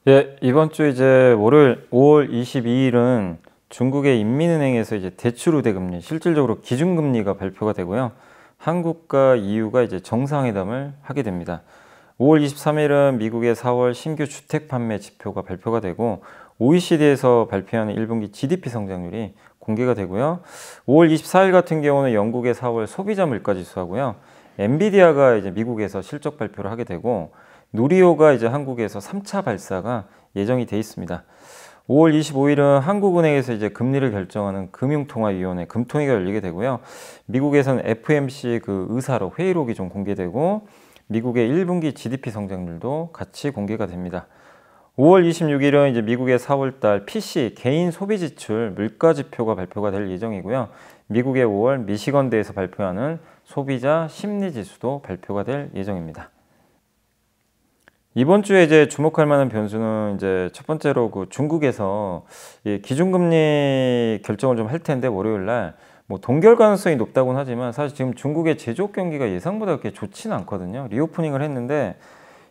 예, 이번 주 이제 월요일 5월 22일은 중국의 인민은행에서 이제 대출 우대금리, 실질적으로 기준금리가 발표가 되고요. 한국과 EU가 이제 정상회담을 하게 됩니다. 5월 23일은 미국의 4월 신규 주택 판매 지표가 발표가 되고 OECD에서 발표하는 1분기 GDP 성장률이 공개가 되고요. 5월 24일 같은 경우는 영국의 4월 소비자 물가 지수하고요. 엔비디아가 이제 미국에서 실적 발표를 하게 되고 누리호가 이제 한국에서 3차 발사가 예정이 돼 있습니다. 5월 25일은 한국은행에서 이제 금리를 결정하는 금융통화위원회 금통위가 열리게 되고요. 미국에서는 FMC 그 의사록 회의록이 좀 공개되고 미국의 1분기 GDP 성장률도 같이 공개가 됩니다. 5월 26일은 이제 미국의 4월달 PC 개인 소비 지출 물가 지표가 발표가 될 예정이고요. 미국의 5월 미시건대에서 발표하는 소비자 심리 지수도 발표가 될 예정입니다. 이번 주에 이제 주목할 만한 변수는 이제 첫 번째로 그 중국에서 기준금리 결정을 좀 할 텐데 월요일 날 뭐 동결 가능성이 높다고는 하지만 사실 지금 중국의 제조업 경기가 예상보다 그렇게 좋지는 않거든요. 리오프닝을 했는데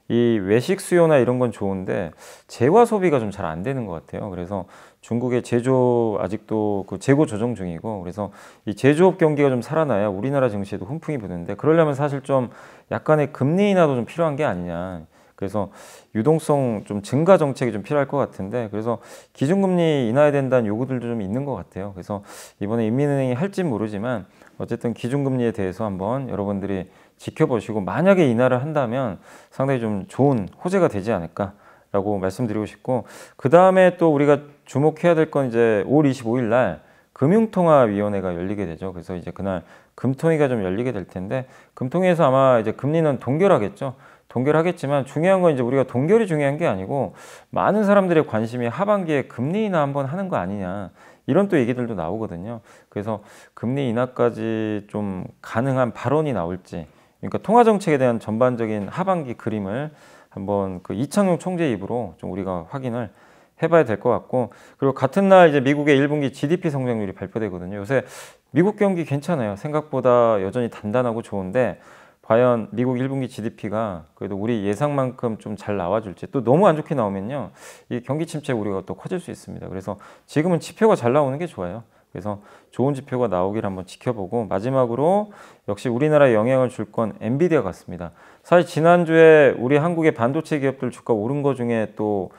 이 외식 수요나 이런 건 좋은데 재화 소비가 좀 잘 안 되는 것 같아요. 그래서 중국의 제조 아직도 그 재고 조정 중이고 그래서 이 제조업 경기가 좀 살아나야 우리나라 증시에도 훈풍이 부는데 그러려면 사실 좀 약간의 금리 인하도 좀 필요한 게 아니냐. 그래서 유동성 좀 증가 정책이 좀 필요할 것 같은데 그래서 기준금리 인하해야 된다는 요구들도 좀 있는 것 같아요. 그래서 이번에 인민은행이 할진 모르지만 어쨌든 기준금리에 대해서 한번 여러분들이 지켜보시고 만약에 인하를 한다면 상당히 좀 좋은 호재가 되지 않을까라고 말씀드리고 싶고 그 다음에 또 우리가 주목해야 될 건 이제 5월 25일 날 금융통화위원회가 열리게 되죠. 그래서 이제 그날 금통위가 좀 열리게 될 텐데 금통위에서 아마 이제 금리는 동결하겠죠. 동결하겠지만 중요한 건 이제 우리가 동결이 중요한 게 아니고 많은 사람들의 관심이 하반기에 금리 인하 한번 하는 거 아니냐 이런 또 얘기들도 나오거든요. 그래서 금리 인하까지 좀 가능한 발언이 나올지 그러니까 통화 정책에 대한 전반적인 하반기 그림을 한번 그 이창용 총재 입으로 좀 우리가 확인을 해봐야 될 것 같고 그리고 같은 날 이제 미국의 1분기 GDP 성장률이 발표되거든요. 요새 미국 경기 괜찮아요. 생각보다 여전히 단단하고 좋은데 과연 미국 1분기 GDP가 그래도 우리 예상만큼 좀 잘 나와줄지 또 너무 안 좋게 나오면요 이 경기 침체 우려가 또 커질 수 있습니다. 그래서 지금은 지표가 잘 나오는 게 좋아요. 그래서 좋은 지표가 나오길 한번 지켜보고 마지막으로 역시 우리나라에 영향을 줄 건 엔비디아 같습니다. 사실 지난주에 우리 한국의 반도체 기업들 주가 오른 거 중에 또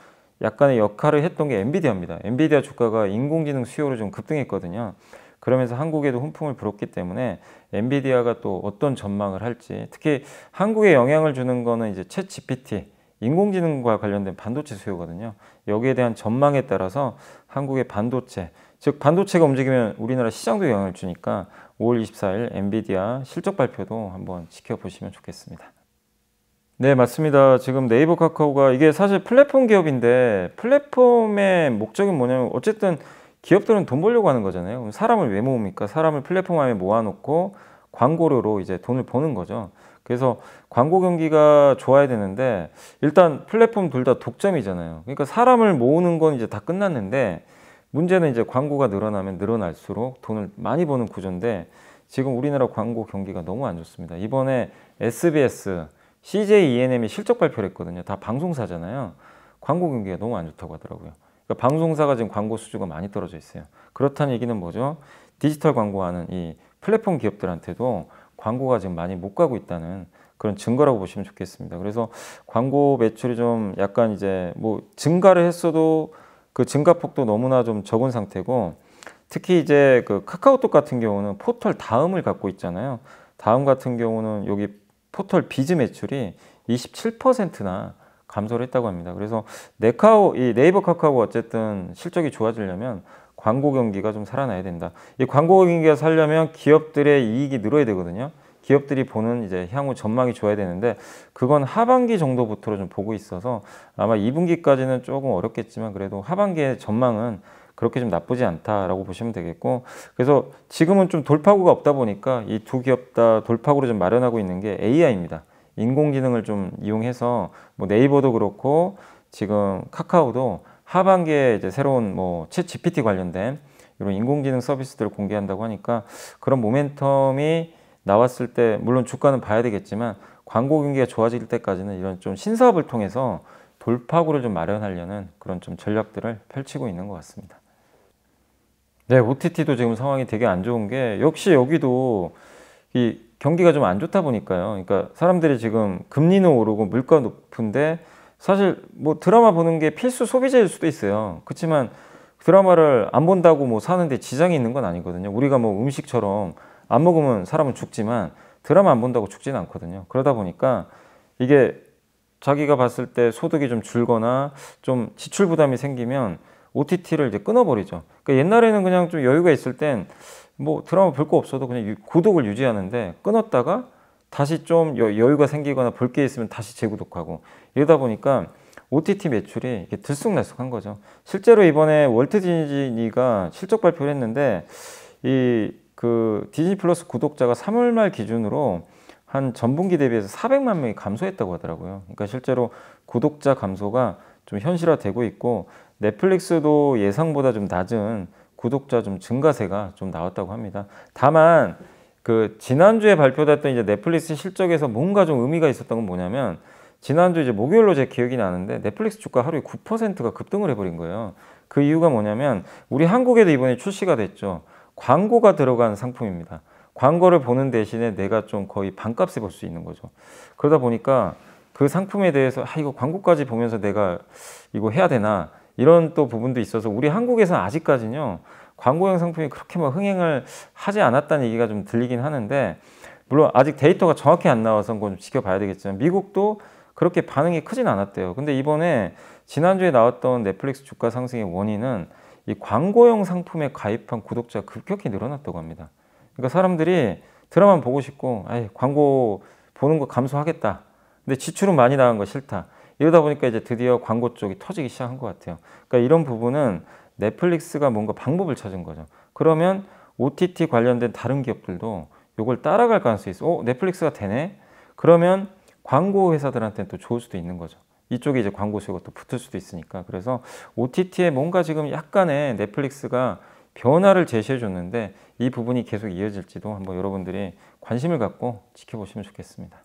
약간의 역할을 했던 게 엔비디아입니다. 엔비디아 주가가 인공지능 수요로 좀 급등했거든요. 그러면서 한국에도 훈풍을 불었기 때문에 엔비디아가 또 어떤 전망을 할지 특히 한국에 영향을 주는 거는 이제 챗 GPT 인공지능과 관련된 반도체 수요거든요. 여기에 대한 전망에 따라서 한국의 반도체 즉 반도체가 움직이면 우리나라 시장도 영향을 주니까 5월 24일 엔비디아 실적 발표도 한번 지켜보시면 좋겠습니다. 네, 맞습니다. 지금 네이버 카카오가 이게 사실 플랫폼 기업인데 플랫폼의 목적은 뭐냐면 어쨌든 기업들은 돈 벌려고 하는 거잖아요. 그럼 사람을 왜 모읍니까? 사람을 플랫폼 안에 모아놓고 광고료로 이제 돈을 버는 거죠. 그래서 광고 경기가 좋아야 되는데 일단 플랫폼 둘 다 독점이잖아요. 그러니까 사람을 모으는 건 이제 다 끝났는데 문제는 이제 광고가 늘어나면 늘어날수록 돈을 많이 버는 구조인데 지금 우리나라 광고 경기가 너무 안 좋습니다. 이번에 SBS, CJ ENM이 실적 발표를 했거든요. 다 방송사잖아요. 광고 경기가 너무 안 좋다고 하더라고요. 그러니까 방송사가 지금 광고 수주가 많이 떨어져 있어요. 그렇다는 얘기는 뭐죠? 디지털 광고하는 이 플랫폼 기업들한테도 광고가 지금 많이 못 가고 있다는 그런 증거라고 보시면 좋겠습니다. 그래서 광고 매출이 좀 약간 이제 뭐 증가를 했어도 그 증가폭도 너무나 좀 적은 상태고 특히 이제 그 카카오톡 같은 경우는 포털 다음을 갖고 있잖아요. 다음 같은 경우는 여기 포털 비즈 매출이 27%나 감소를 했다고 합니다. 그래서 이 네이버 카카오가 어쨌든 실적이 좋아지려면 광고 경기가 좀 살아나야 된다. 이 광고 경기가 살려면 기업들의 이익이 늘어야 되거든요. 기업들이 보는 이제 향후 전망이 좋아야 되는데 그건 하반기 정도부터로 좀 보고 있어서 아마 2분기까지는 조금 어렵겠지만 그래도 하반기의 전망은 그렇게 좀 나쁘지 않다라고 보시면 되겠고 그래서 지금은 좀 돌파구가 없다 보니까 이 두 기업 다 돌파구를 좀 마련하고 있는 게 AI입니다. 인공지능을 좀 이용해서 뭐 네이버도 그렇고 지금 카카오도 하반기에 이제 새로운 뭐 챗 GPT 관련된 이런 인공지능 서비스들을 공개한다고 하니까 그런 모멘텀이 나왔을 때 물론 주가는 봐야 되겠지만 광고 경기가 좋아질 때까지는 이런 좀 신사업을 통해서 돌파구를 좀 마련하려는 그런 좀 전략들을 펼치고 있는 것 같습니다. 네, OTT도 지금 상황이 되게 안 좋은 게 역시 여기도 이 경기가 좀 안 좋다 보니까요. 그러니까 사람들이 지금 금리는 오르고 물가 높은데 사실 뭐 드라마 보는 게 필수 소비재일 수도 있어요. 그렇지만 드라마를 안 본다고 뭐 사는데 지장이 있는 건 아니거든요. 우리가 뭐 음식처럼 안 먹으면 사람은 죽지만 드라마 안 본다고 죽지는 않거든요. 그러다 보니까 이게 자기가 봤을 때 소득이 좀 줄거나 좀 지출 부담이 생기면 OTT를 이제 끊어버리죠. 그러니까 옛날에는 그냥 좀 여유가 있을 땐 뭐 드라마 볼 거 없어도 그냥 구독을 유지하는데 끊었다가 다시 좀 여유가 생기거나 볼 게 있으면 다시 재구독하고 이러다 보니까 OTT 매출이 이게 들쑥날쑥한 거죠. 실제로 이번에 월트 디즈니가 실적 발표를 했는데 이 그 디즈니 플러스 구독자가 3월 말 기준으로 한 전분기 대비해서 400만 명이 감소했다고 하더라고요. 그러니까 실제로 구독자 감소가 좀 현실화되고 있고 넷플릭스도 예상보다 좀 낮은 구독자 좀 증가세가 좀 나왔다고 합니다. 다만 그 지난주에 발표됐던 이제 넷플릭스 실적에서 뭔가 좀 의미가 있었던 건 뭐냐면 지난주 이제 목요일로 제 기억이 나는데 넷플릭스 주가 하루에 9%가 급등을 해버린 거예요. 그 이유가 뭐냐면 우리 한국에도 이번에 출시가 됐죠. 광고가 들어간 상품입니다. 광고를 보는 대신에 내가 좀 거의 반값에 볼 수 있는 거죠. 그러다 보니까 그 상품에 대해서 이거 광고까지 보면서 내가 이거 해야 되나 이런 또 부분도 있어서 우리 한국에서는 아직까지는요 광고형 상품이 그렇게 막 흥행을 하지 않았다는 얘기가 좀 들리긴 하는데 물론 아직 데이터가 정확히 안 나와서 그건 좀 지켜봐야 되겠지만 미국도 그렇게 반응이 크진 않았대요. 근데 이번에 지난주에 나왔던 넷플릭스 주가 상승의 원인은 이 광고형 상품에 가입한 구독자가 급격히 늘어났다고 합니다. 그러니까 사람들이 드라마 보고 싶고 광고 보는 거 감소하겠다. 근데 지출은 많이 나간 거 싫다. 이러다 보니까 이제 드디어 광고 쪽이 터지기 시작한 것 같아요. 그러니까 이런 부분은 넷플릭스가 뭔가 방법을 찾은 거죠. 그러면 OTT 관련된 다른 기업들도 이걸 따라갈 가능성이 있어. 넷플릭스가 되네? 그러면 광고 회사들한테는 또 좋을 수도 있는 거죠. 이쪽에 이제 광고 수요가 또 붙을 수도 있으니까. 그래서 OTT에 뭔가 지금 약간의 넷플릭스가 변화를 제시해 줬는데 이 부분이 계속 이어질지도 한번 여러분들이 관심을 갖고 지켜보시면 좋겠습니다.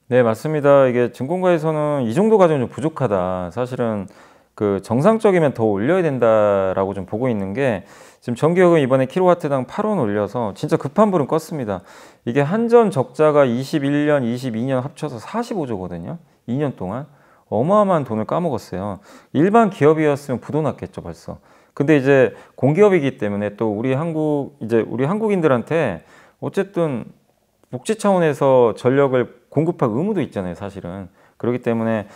네, 맞습니다. 이게 증권가에서는 이 정도 가지고는 좀 부족하다. 사실은 그 정상적이면 더 올려야 된다라고 좀 보고 있는 게 지금 전기요금 이번에 킬로와트당 8원 올려서 진짜 급한 불은 껐습니다. 이게 한전 적자가 21년, 22년 합쳐서 45조거든요. 2년 동안 어마어마한 돈을 까먹었어요. 일반 기업이었으면 부도 났겠죠, 벌써. 근데 이제 공기업이기 때문에 또 우리 한국인들한테 어쨌든 복지 차원에서 전력을 공급할 의무도 있잖아요, 사실은. 그렇기 때문에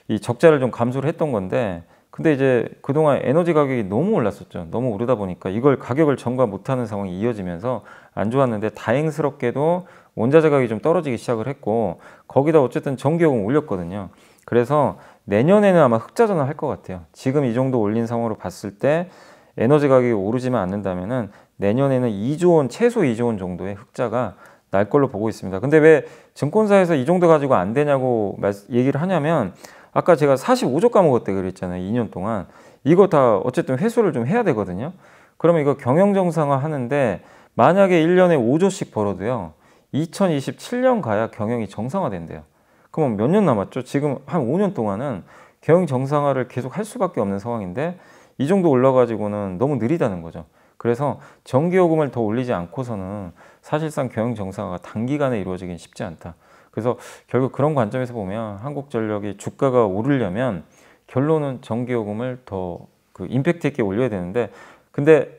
이 적자를 좀 감소를 했던 건데, 근데 이제 그동안 에너지 가격이 너무 올랐었죠. 너무 오르다 보니까 이걸 가격을 전가 못하는 상황이 이어지면서 안 좋았는데 다행스럽게도 원자재 가격이 좀 떨어지기 시작을 했고 거기다 어쨌든 전기요금 올렸거든요. 그래서 내년에는 아마 흑자전환 할 것 같아요. 지금 이 정도 올린 상황으로 봤을 때 에너지 가격이 오르지만 않는다면은 내년에는 2조 원, 최소 2조 원 정도의 흑자가 날 걸로 보고 있습니다. 근데 왜 증권사에서 이 정도 가지고 안 되냐고 얘기를 하냐면 아까 제가 45조 까먹었대 그랬잖아요. 2년 동안. 이거 다 어쨌든 회수를 좀 해야 되거든요. 그러면 이거 경영정상화 하는데 만약에 1년에 5조씩 벌어도요. 2027년 가야 경영이 정상화된대요. 그럼 몇 년 남았죠? 지금 한 5년 동안은 경영 정상화를 계속 할 수밖에 없는 상황인데 이 정도 올라가지고는 너무 느리다는 거죠. 그래서 전기요금을 더 올리지 않고서는 사실상 경영 정상화가 단기간에 이루어지긴 쉽지 않다. 그래서 결국 그런 관점에서 보면 한국전력이 주가가 오르려면 결론은 전기요금을 더 그 임팩트 있게 올려야 되는데 근데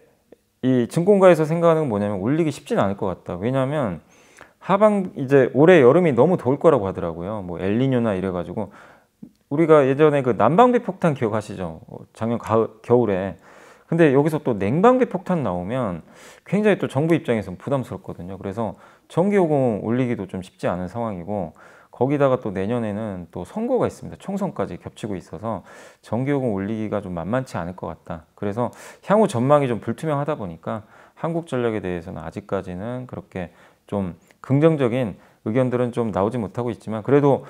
이 증권가에서 생각하는 건 뭐냐면 올리기 쉽지는 않을 것 같다. 왜냐하면 이제 올해 여름이 너무 더울 거라고 하더라고요. 뭐 엘니뇨나 이래가지고 우리가 예전에 그 난방비 폭탄 기억하시죠? 작년 겨울에. 근데 여기서 또 냉방비 폭탄 나오면 굉장히 또 정부 입장에서는 부담스럽거든요. 그래서 전기요금 올리기도 좀 쉽지 않은 상황이고 거기다가 또 내년에는 또 선거가 있습니다. 총선까지 겹치고 있어서 전기요금 올리기가 좀 만만치 않을 것 같다. 그래서 향후 전망이 좀 불투명하다 보니까 한국전력에 대해서는 아직까지는 그렇게 좀 긍정적인 의견들은 좀 나오지 못하고 있지만 그래도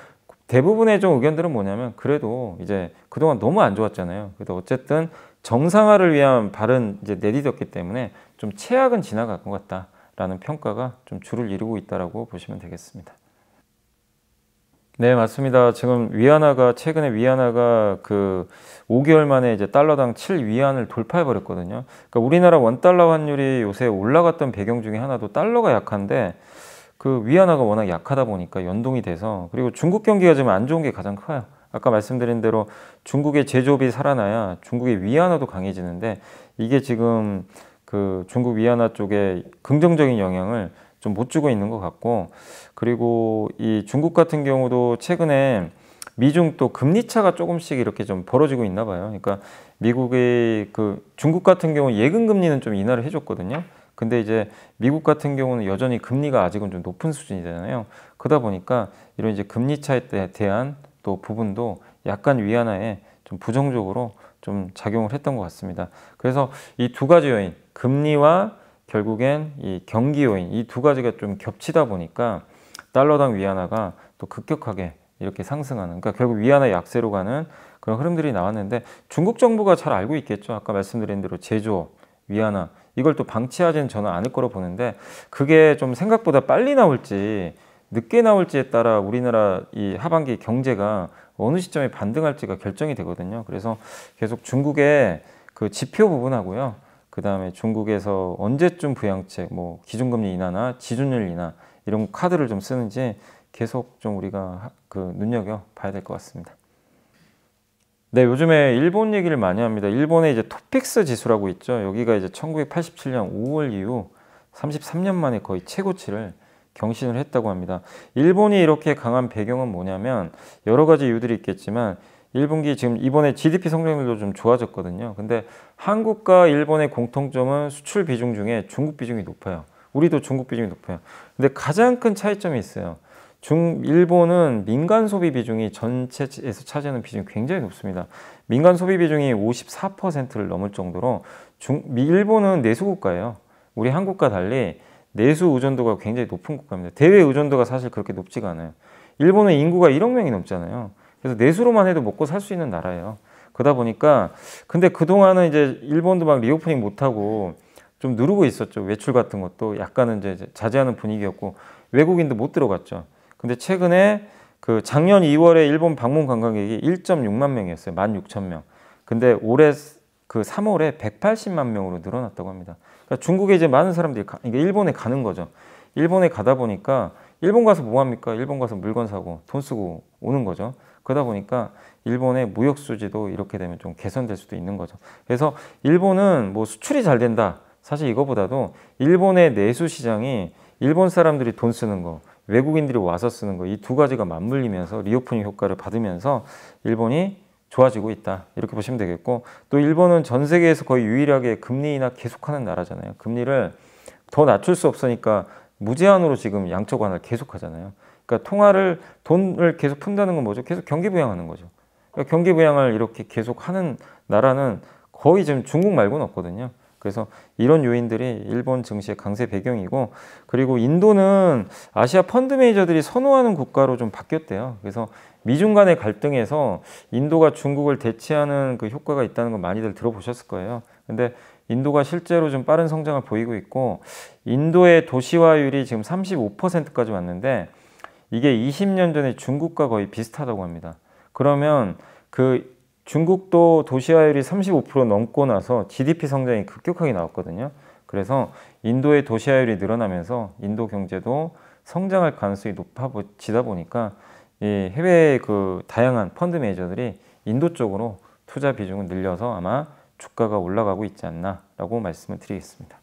대부분의 좀 의견들은 뭐냐면 그래도 이제 그동안 너무 안 좋았잖아요. 그래도 어쨌든 정상화를 위한 발은 이제 내디뎠기 때문에 좀 최악은 지나간 것 같다라는 평가가 좀 주를 이루고 있다라고 보시면 되겠습니다. 네, 맞습니다. 지금 위안화가 최근에 위안화가 그 5개월 만에 이제 달러당 7 위안을 돌파해 버렸거든요. 그러니까 우리나라 원 달러 환율이 요새 올라갔던 배경 중에 하나도 달러가 약한데 그 위안화가 워낙 약하다 보니까 연동이 돼서, 그리고 중국 경기가 지금 안 좋은 게 가장 커요. 아까 말씀드린 대로 중국의 제조업이 살아나야 중국의 위안화도 강해지는데, 이게 지금 그 중국 위안화 쪽에 긍정적인 영향을 좀 못 주고 있는 것 같고, 그리고 이 중국 같은 경우도 최근에 미중 또 금리 차가 조금씩 이렇게 좀 벌어지고 있나 봐요. 그러니까 미국의 그 중국 같은 경우 예금 금리는 좀 인하를 해줬거든요. 근데 이제 미국 같은 경우는 여전히 금리가 아직은 좀 높은 수준이잖아요. 그러다 보니까 이런 이제 금리 차에 대한 또 부분도 약간 위안화에 좀 부정적으로 좀 작용을 했던 것 같습니다. 그래서 이 두 가지 요인, 금리와 결국엔 이 경기 요인, 이 두 가지가 좀 겹치다 보니까 달러당 위안화가 또 급격하게 이렇게 상승하는, 그러니까 결국 위안화 약세로 가는 그런 흐름들이 나왔는데, 중국 정부가 잘 알고 있겠죠. 아까 말씀드린 대로 제조업, 위안화, 이걸 또 방치하지는 저는 않을 거로 보는데, 그게 좀 생각보다 빨리 나올지 늦게 나올지에 따라 우리나라 이 하반기 경제가 어느 시점에 반등할지가 결정이 되거든요. 그래서 계속 중국의 그 지표 부분하고요, 그 다음에 중국에서 언제쯤 부양책, 뭐 기준금리 인하나 지준율 인하 이런 카드를 좀 쓰는지 계속 좀 우리가 그 눈여겨 봐야 될 것 같습니다. 네, 요즘에 일본 얘기를 많이 합니다. 일본의 이제 토픽스 지수라고 있죠. 여기가 이제 1987년 5월 이후 33년 만에 거의 최고치를 경신을 했다고 합니다. 일본이 이렇게 강한 배경은 뭐냐면 여러 가지 이유들이 있겠지만, 1분기 지금 이번에 GDP 성장률도 좀 좋아졌거든요. 근데 한국과 일본의 공통점은 수출 비중 중에 중국 비중이 높아요. 우리도 중국 비중이 높아요. 근데 가장 큰 차이점이 있어요. 일본은 민간 소비 비중이 전체에서 차지하는 비중이 굉장히 높습니다. 민간 소비 비중이 54%를 넘을 정도로 일본은 내수 국가예요. 우리 한국과 달리 내수 의존도가 굉장히 높은 국가입니다. 대외 의존도가 사실 그렇게 높지가 않아요. 일본은 인구가 1억 명이 넘잖아요. 그래서 내수로만 해도 먹고 살 수 있는 나라예요. 그러다 보니까, 근데 그동안은 이제 일본도 막 리오프닝 못하고 좀 누르고 있었죠. 외출 같은 것도 약간은 이제 자제하는 분위기였고, 외국인도 못 들어갔죠. 근데 최근에 그 작년 2월에 일본 방문 관광객이 1.6만 명이었어요. 16,000명. 근데 올해 그 3월에 180만 명으로 늘어났다고 합니다. 그러니까 중국에 이제 많은 사람들이 그러니까 일본에 가는 거죠. 일본에 가다 보니까 일본 가서 뭐 합니까? 일본 가서 물건 사고 돈 쓰고 오는 거죠. 그러다 보니까 일본의 무역 수지도 이렇게 되면 좀 개선될 수도 있는 거죠. 그래서 일본은 뭐 수출이 잘 된다, 사실 이거보다도 일본의 내수 시장이 일본 사람들이 돈 쓰는 거, 외국인들이 와서 쓰는 거, 이 두 가지가 맞물리면서 리오프닝 효과를 받으면서 일본이 좋아지고 있다, 이렇게 보시면 되겠고, 또 일본은 전 세계에서 거의 유일하게 금리 인하 계속하는 나라잖아요. 금리를 더 낮출 수 없으니까 무제한으로 지금 양적 완화를 계속하잖아요. 그러니까 돈을 계속 푼다는 건 뭐죠? 계속 경기 부양하는 거죠. 그러니까 경기 부양을 이렇게 계속 하는 나라는 거의 지금 중국 말고는 없거든요. 그래서 이런 요인들이 일본 증시의 강세 배경이고, 그리고 인도는 아시아 펀드 매니저들이 선호하는 국가로 좀 바뀌었대요. 그래서 미중 간의 갈등에서 인도가 중국을 대체하는 그 효과가 있다는 건 많이들 들어보셨을 거예요. 근데 인도가 실제로 좀 빠른 성장을 보이고 있고, 인도의 도시화율이 지금 35%까지 왔는데 이게 20년 전에 중국과 거의 비슷하다고 합니다. 그러면 그 중국도 도시화율이 35% 넘고 나서 GDP 성장이 급격하게 나왔거든요. 그래서 인도의 도시화율이 늘어나면서 인도 경제도 성장할 가능성이 높아지다 보니까 이 해외 그 다양한 펀드 매니저들이 인도 쪽으로 투자 비중을 늘려서 아마 주가가 올라가고 있지 않나라고 말씀을 드리겠습니다.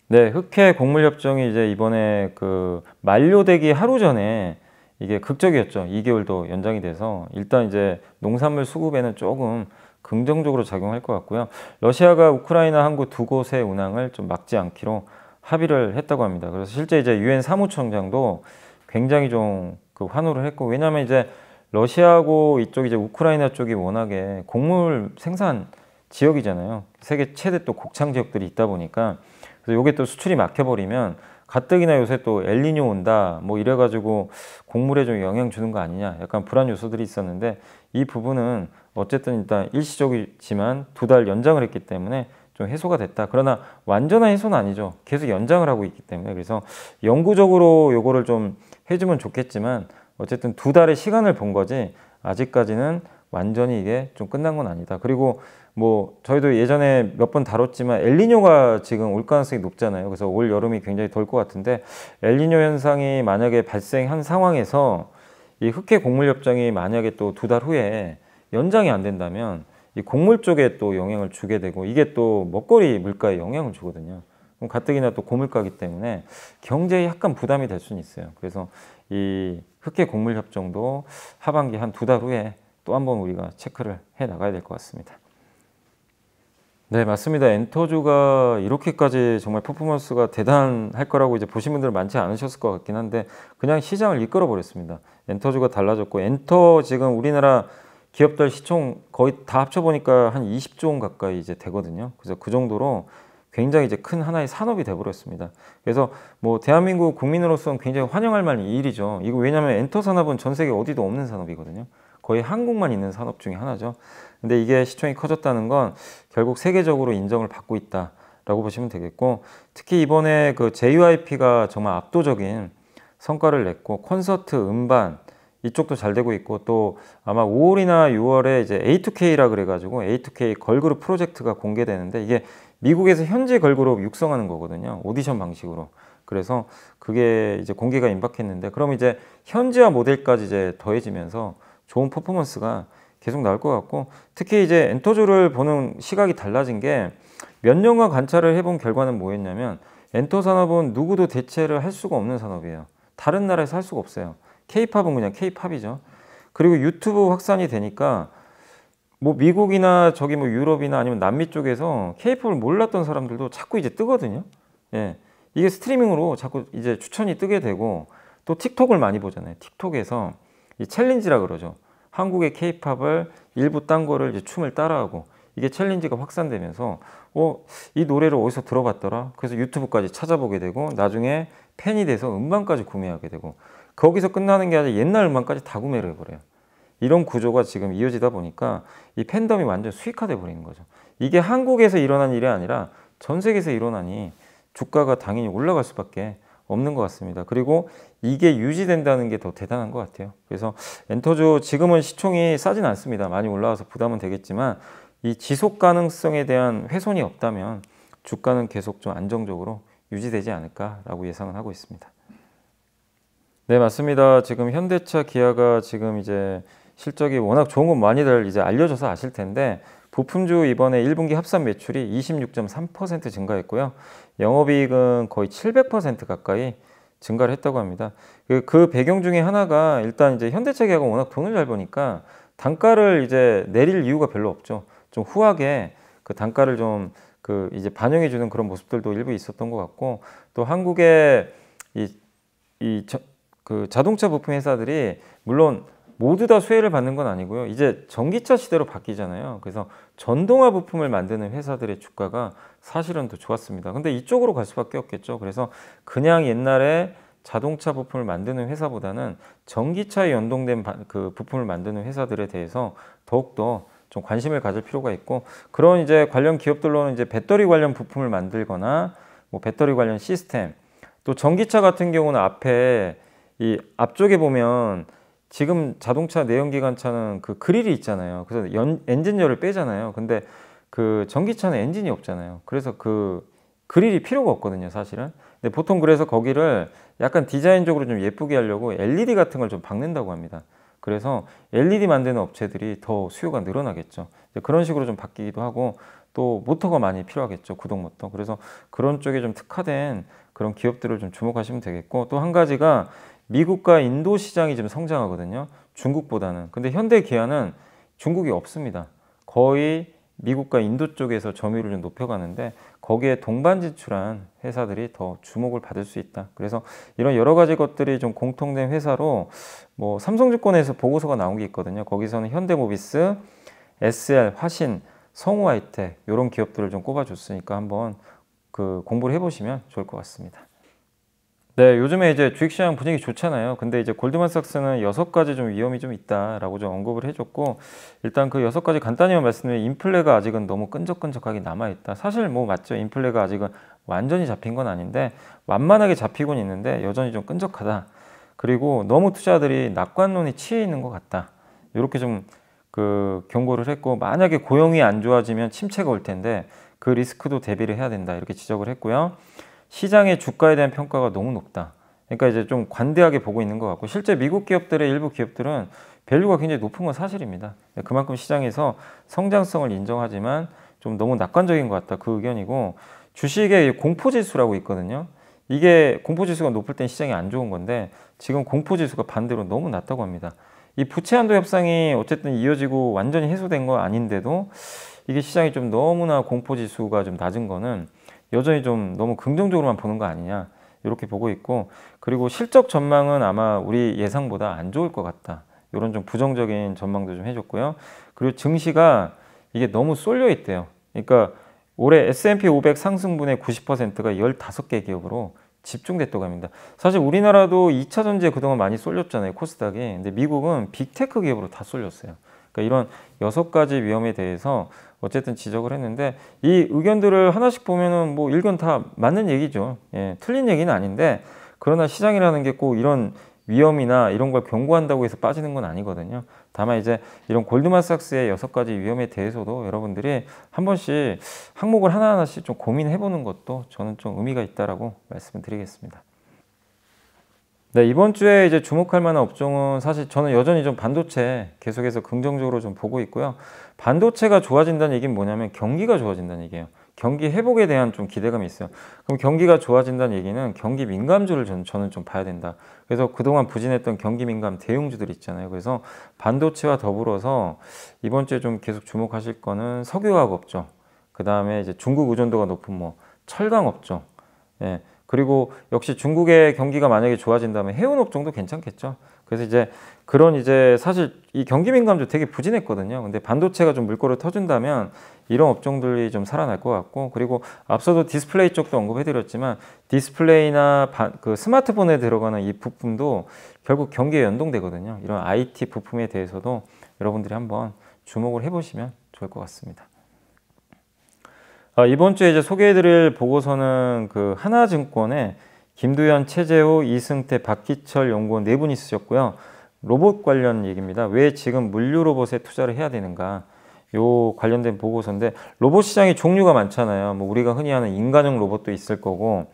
네, 흑해 곡물 협정이 이제 이번에 그 만료되기 하루 전에 이게 극적이었죠. 2개월도 연장이 돼서 일단 이제 농산물 수급에는 조금 긍정적으로 작용할 것 같고요. 러시아가 우크라이나 항구 두 곳의 운항을 좀 막지 않기로 합의를 했다고 합니다. 그래서 실제 이제 유엔 사무총장도 굉장히 좀 그 환호를 했고, 왜냐하면 이제 러시아하고 이쪽 이제 우크라이나 쪽이 워낙에 곡물 생산 지역이잖아요. 세계 최대 또 곡창 지역들이 있다 보니까, 그래서 이게 또 수출이 막혀버리면 가뜩이나 요새 또 엘니뇨 온다 뭐 이래가지고 곡물에 좀 영향 주는 거 아니냐, 약간 불안 요소들이 있었는데, 이 부분은 어쨌든 일단 일시적이지만 2달 연장을 했기 때문에 좀 해소가 됐다. 그러나 완전한 해소는 아니죠. 계속 연장을 하고 있기 때문에. 그래서 영구적으로 요거를 좀 해주면 좋겠지만 어쨌든 2달의 시간을 본 거지 아직까지는 완전히 이게 좀 끝난 건 아니다. 그리고 뭐 저희도 예전에 몇 번 다뤘지만 엘니뇨가 지금 올 가능성이 높잖아요. 그래서 올 여름이 굉장히 더울 것 같은데 엘니뇨 현상이 만약에 발생한 상황에서 이 흑해 곡물 협정이 만약에 또 2달 후에 연장이 안 된다면 이 곡물 쪽에 또 영향을 주게 되고 이게 또 먹거리 물가에 영향을 주거든요. 그럼 가뜩이나 또 고물가기 때문에 경제에 약간 부담이 될 수는 있어요. 그래서 이 흑해 곡물 협정도 하반기 한 2달 후에 또 한번 우리가 체크를 해 나가야 될 것 같습니다. 네, 맞습니다. 엔터주가 이렇게까지 정말 퍼포먼스가 대단할 거라고 이제 보신 분들 많지 않으셨을 것 같긴 한데 그냥 시장을 이끌어 버렸습니다. 엔터주가 달라졌고 엔터 지금 우리나라 기업들 시총 거의 다 합쳐보니까 한 20조 원 가까이 이제 되거든요. 그래서 그 정도로 굉장히 이제 큰 하나의 산업이 돼버렸습니다. 그래서 뭐 대한민국 국민으로서는 굉장히 환영할 만한 일이죠. 이거 왜냐하면 엔터 산업은 전 세계 어디도 없는 산업이거든요. 거의 한국만 있는 산업 중에 하나죠. 근데 이게 시총이 커졌다는 건 결국 세계적으로 인정을 받고 있다라고 보시면 되겠고 특히 이번에 그 JYP가 정말 압도적인 성과를 냈고 콘서트, 음반 이쪽도 잘 되고 있고 또 아마 5월이나 6월에 이제 A2K라 그래가지고 A2K 걸그룹 프로젝트가 공개되는데 이게 미국에서 현지 걸그룹 육성하는 거거든요. 오디션 방식으로. 그래서 그게 이제 공개가 임박했는데 그럼 이제 현지화 모델까지 이제 더해지면서 좋은 퍼포먼스가 계속 나올 것 같고 특히 이제 엔터주를 보는 시각이 달라진 게 몇 년간 관찰을 해본 결과는 뭐였냐면 엔터 산업은 누구도 대체를 할 수가 없는 산업이에요. 다른 나라에서 할 수가 없어요. K-팝은 그냥 K-팝이죠. 그리고 유튜브 확산이 되니까 뭐 미국이나 저기 뭐 유럽이나 아니면 남미 쪽에서 K-팝을 몰랐던 사람들도 자꾸 이제 뜨거든요. 예. 이게 스트리밍으로 자꾸 이제 추천이 뜨게 되고 또 틱톡을 많이 보잖아요. 틱톡에서 이 챌린지라 그러죠. 한국의 K-팝을 일부 딴 거를 이제 춤을 따라하고 이게 챌린지가 확산되면서 이 노래를 어디서 들어봤더라. 그래서 유튜브까지 찾아보게 되고 나중에 팬이 돼서 음반까지 구매하게 되고 거기서 끝나는 게 아니라 옛날 음반까지 다 구매를 해버려요. 이런 구조가 지금 이어지다 보니까 이 팬덤이 완전 수익화돼 버리는 거죠. 이게 한국에서 일어난 일이 아니라 전 세계에서 일어나니 주가가 당연히 올라갈 수밖에 없는 것 같습니다. 그리고 이게 유지된다는 게 더 대단한 것 같아요. 그래서 엔터주 지금은 시총이 싸진 않습니다. 많이 올라와서 부담은 되겠지만 이 지속 가능성에 대한 훼손이 없다면 주가는 계속 좀 안정적으로 유지되지 않을까라고 예상을 하고 있습니다. 네, 맞습니다. 지금 현대차, 기아가 지금 이제 실적이 워낙 좋은 건 많이들 이제 알려져서 아실 텐데 부품주 이번에 1분기 합산 매출이 26.3% 증가했고요. 영업이익은 거의 700% 가까이 증가를 했다고 합니다. 그 배경 중에 하나가 일단 이제 현대차 기아가 워낙 돈을 잘 버니까 단가를 이제 내릴 이유가 별로 없죠. 좀 후하게 그 단가를 좀 그 이제 반영해 주는 그런 모습들도 일부 있었던 것 같고 또 한국의 그 자동차 부품 회사들이 물론 모두 다 수혜를 받는 건 아니고요. 이제 전기차 시대로 바뀌잖아요. 그래서 전동화 부품을 만드는 회사들의 주가가 사실은 더 좋았습니다. 근데 이쪽으로 갈 수밖에 없겠죠. 그래서 그냥 옛날에 자동차 부품을 만드는 회사보다는 전기차에 연동된 그 부품을 만드는 회사들에 대해서 더욱더 좀 관심을 가질 필요가 있고 그런 이제 관련 기업들로는 이제 배터리 관련 부품을 만들거나 뭐 배터리 관련 시스템 또 전기차 같은 경우는 앞에 이 앞쪽에 보면 지금 자동차 내연기관차는 그 그릴이 있잖아요. 그래서 엔진열을 빼잖아요. 근데 그 전기차는 엔진이 없잖아요. 그래서 그 그릴이 필요가 없거든요, 사실은. 근데 보통 그래서 거기를 약간 디자인적으로 좀 예쁘게 하려고 LED 같은 걸 좀 박는다고 합니다. 그래서 LED 만드는 업체들이 더 수요가 늘어나겠죠. 그런 식으로 좀 바뀌기도 하고 또 모터가 많이 필요하겠죠. 구동 모터. 그래서 그런 쪽에 좀 특화된 그런 기업들을 좀 주목하시면 되겠고 또 한 가지가 미국과 인도 시장이 좀 성장하거든요. 중국보다는. 근데 현대 기아는 중국이 없습니다. 거의 미국과 인도 쪽에서 점유율을 좀 높여가는데 거기에 동반 진출한 회사들이 더 주목을 받을 수 있다. 그래서 이런 여러 가지 것들이 좀 공통된 회사로 뭐 삼성증권에서 보고서가 나온 게 있거든요. 거기서는 현대모비스, SL, 화신, 성우하이텍 이런 기업들을 좀 꼽아줬으니까 한번 그 공부를 해보시면 좋을 것 같습니다. 네, 요즘에 이제 주식시장 분위기 좋잖아요. 근데 이제 골드만삭스는 6가지 좀 위험이 좀 있다라고 좀 언급을 해줬고, 일단 그 6가지 간단히만 말씀드리면 인플레가 아직은 너무 끈적끈적하게 남아있다. 사실 뭐 맞죠. 인플레가 아직은 완전히 잡힌 건 아닌데 완만하게 잡히곤 있는데 여전히 좀 끈적하다. 그리고 너무 투자들이 낙관론에 치여 있는 것 같다. 이렇게 좀 그 경고를 했고, 만약에 고용이 안 좋아지면 침체가 올 텐데 그 리스크도 대비를 해야 된다. 이렇게 지적을 했고요. 시장의 주가에 대한 평가가 너무 높다. 그러니까 이제 좀 관대하게 보고 있는 것 같고, 실제 미국 기업들의 일부 기업들은 밸류가 굉장히 높은 건 사실입니다. 그만큼 시장에서 성장성을 인정하지만 좀 너무 낙관적인 것 같다. 그 의견이고, 주식에 공포지수라고 있거든요. 이게 공포지수가 높을 땐 시장이 안 좋은 건데 지금 공포지수가 반대로 너무 낮다고 합니다. 이 부채한도 협상이 어쨌든 이어지고 완전히 해소된 건 아닌데도 이게 시장이 좀 너무나 공포지수가 좀 낮은 거는 여전히 좀 너무 긍정적으로만 보는 거 아니냐, 이렇게 보고 있고, 그리고 실적 전망은 아마 우리 예상보다 안 좋을 것 같다. 이런 좀 부정적인 전망도 좀 해줬고요. 그리고 증시가 이게 너무 쏠려 있대요. 그러니까 올해 S&P 500 상승분의 90%가 15개 기업으로 집중됐다고 합니다. 사실 우리나라도 2차 전지에 그동안 많이 쏠렸잖아요, 코스닥이. 근데 미국은 빅테크 기업으로 다 쏠렸어요. 그러니까 이런 6가지 위험에 대해서 어쨌든 지적을 했는데, 이 의견들을 하나씩 보면은 뭐 일견 다 맞는 얘기죠. 예, 틀린 얘기는 아닌데, 그러나 시장이라는 게 꼭 이런 위험이나 이런 걸 경고한다고 해서 빠지는 건 아니거든요. 다만 이제 이런 골드만삭스의 6가지 위험에 대해서도 여러분들이 한 번씩 항목을 하나하나씩 좀 고민해 보는 것도 저는 좀 의미가 있다라고 말씀을 드리겠습니다. 네, 이번 주에 이제 주목할 만한 업종은 사실 저는 여전히 좀 반도체 계속해서 긍정적으로 좀 보고 있고요. 반도체가 좋아진다는 얘기는 뭐냐면 경기가 좋아진다는 얘기예요. 경기 회복에 대한 좀 기대감이 있어요. 그럼 경기가 좋아진다는 얘기는 경기 민감주를 저는 좀 봐야 된다. 그래서 그동안 부진했던 경기 민감 대형주들 있잖아요. 그래서 반도체와 더불어서 이번 주에 좀 계속 주목하실 거는 석유화학 업종, 그 다음에 이제 중국 의존도가 높은 뭐 철강 업종, 예. 그리고 역시 중국의 경기가 만약에 좋아진다면 해운 업종도 괜찮겠죠. 그래서 이제 그런 이제 사실 이 경기 민감주 되게 부진했거든요. 근데 반도체가 좀 물꼬를 터준다면 이런 업종들이 좀 살아날 것 같고, 그리고 앞서도 디스플레이 쪽도 언급해드렸지만 디스플레이나 그 스마트폰에 들어가는 이 부품도 결국 경기에 연동되거든요. 이런 IT 부품에 대해서도 여러분들이 한번 주목을 해보시면 좋을 것 같습니다. 이번 주에 이제 소개해드릴 보고서는 그 하나증권의 김두현, 최재호, 이승태, 박기철 연구원 네 분이 쓰셨고요. 로봇 관련 얘기입니다. 왜 지금 물류 로봇에 투자를 해야 되는가? 요 관련된 보고서인데, 로봇 시장이 종류가 많잖아요. 뭐 우리가 흔히 하는 인간형 로봇도 있을 거고,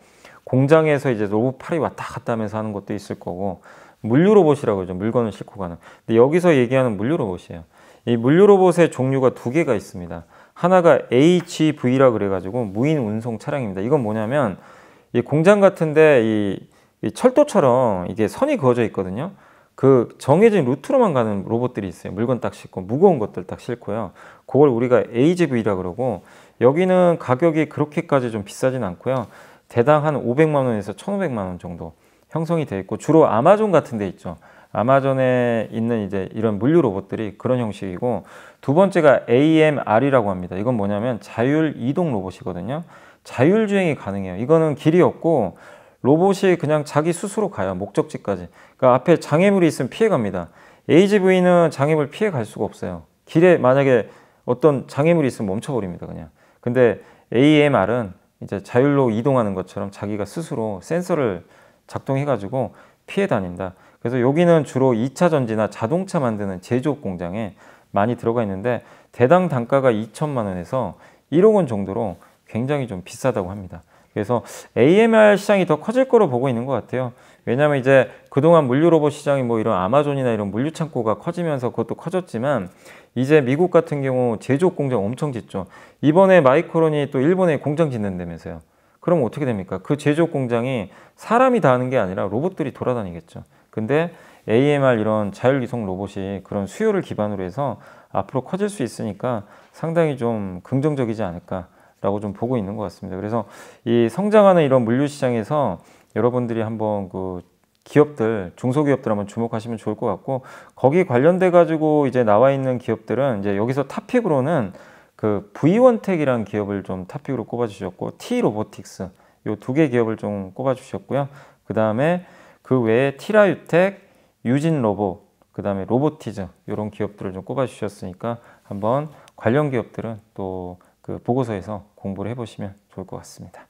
공장에서 이제 로봇 팔이 왔다 갔다 하면서 하는 것도 있을 거고, 물류 로봇이라고 하죠. 물건을 싣고 가는. 근데 여기서 얘기하는 물류 로봇이에요. 이 물류 로봇의 종류가 두 개가 있습니다. 하나가 HV라 그래가지고 무인 운송 차량입니다. 이건 뭐냐면 이 공장 같은데 이 철도처럼 이게 선이 그어져 있거든요. 그 정해진 루트로만 가는 로봇들이 있어요. 물건 딱 싣고 무거운 것들 딱 싣고요. 그걸 우리가 HV라 그러고, 여기는 가격이 그렇게까지 좀 비싸진 않고요. 대당 한 500만 원에서 1,500만 원 정도 형성이 돼 있고, 주로 아마존 같은 데 있죠. 아마존에 있는 이제 이런 물류 로봇들이 그런 형식이고, 두 번째가 AMR이라고 합니다. 이건 뭐냐면 자율 이동 로봇이거든요. 자율 주행이 가능해요. 이거는 길이 없고 로봇이 그냥 자기 스스로 가요. 목적지까지. 그러니까 앞에 장애물이 있으면 피해 갑니다. AGV는 장애물 피해 갈 수가 없어요. 길에 만약에 어떤 장애물이 있으면 멈춰버립니다. 그냥. 근데 AMR은 이제 자율로 이동하는 것처럼 자기가 스스로 센서를 작동해가지고 피해 다닌다. 그래서 여기는 주로 2차 전지나 자동차 만드는 제조업 공장에 많이 들어가 있는데, 대당 단가가 2천만 원에서 1억 원 정도로 굉장히 좀 비싸다고 합니다. 그래서 AMR 시장이 더 커질 거로 보고 있는 것 같아요. 왜냐하면 이제 그동안 물류 로봇 시장이 뭐 이런 아마존이나 이런 물류 창고가 커지면서 그것도 커졌지만, 이제 미국 같은 경우 제조업 공장 엄청 짓죠. 이번에 마이크론이 또 일본에 공장 짓는다면서요. 그럼 어떻게 됩니까? 그 제조업 공장이 사람이 다 하는 게 아니라 로봇들이 돌아다니겠죠. 근데 AMR 이런 자율이송 로봇이 그런 수요를 기반으로 해서 앞으로 커질 수 있으니까 상당히 좀 긍정적이지 않을까라고 좀 보고 있는 것 같습니다. 그래서 이 성장하는 이런 물류 시장에서 여러분들이 한번 그 기업들, 중소기업들 한번 주목하시면 좋을 것 같고, 거기 관련돼 가지고 이제 나와 있는 기업들은 이제 여기서 탑픽으로는 그 V원텍이라는 기업을 좀 탑픽으로 꼽아주셨고, T로보틱스 요 두 개 기업을 좀 꼽아주셨고요. 그 다음에 그 외에 티라유텍, 유진로봇, 그 다음에 로보티즈 이런 기업들을 좀 꼽아주셨으니까 한번 관련 기업들은 또 그 보고서에서 공부를 해보시면 좋을 것 같습니다.